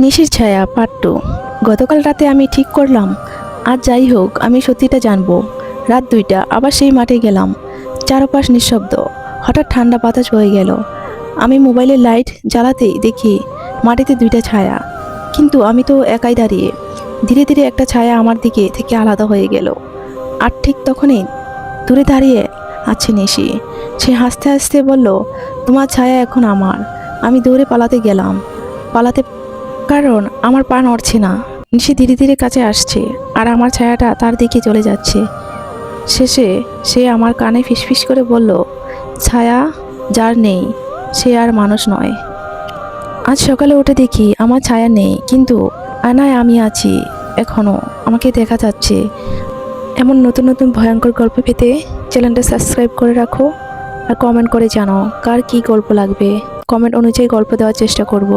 নিশির ছায়া পার্ট 2। গতকাল রাতে আমি ঠিক করলাম আজ যাই হোক আমি সত্যিটা জানবো। রাত 2টা আবার সেই মাঠে গেলাম। চারপাশ নিঃশব্দ। হঠাৎ ঠান্ডা বাতাস বয়ে গেল। আমি মোবাইলের লাইট জ্বালাতেই দেখি মাটিতে 2টা ছায়া, কিন্তু আমি তো একাই দাঁড়িয়ে। ধীরে ধীরে একটা ছায়া আমার দিকে থেকে আলাদা হয়ে গেল। আর ঠিক তখনই দূরে দাঁড়িয়ে আছে নিশি। সে হাসতে হাসতে বলল, তোমার ছায়া এখন আমার। আমি দৌড়ে পালাতে কারণ আমার পা নড়ছে না। নিশি ধীরে ধীরে কাছে আসছে আর আমার ছায়াটা তার দিকে চলে যাচ্ছে। শেষে সে আমার কানে ফিসফিস করে বলল, ছায়া যার নেই সে আর মানুষ নয়। আজ সকালে উঠে দেখি আমার ছায়া নেই, কিন্তু আয়নায় আমি আছি এখনো, আমাকে দেখা যাচ্ছে। এমন নতুন নতুন ভয়ঙ্কর গল্প পেতে চ্যানেলটা সাবস্ক্রাইব করে রাখো আর কমেন্ট করে জানাও কার কী গল্প লাগবে। কমেন্ট অনুযায়ী গল্প দেওয়ার চেষ্টা করব।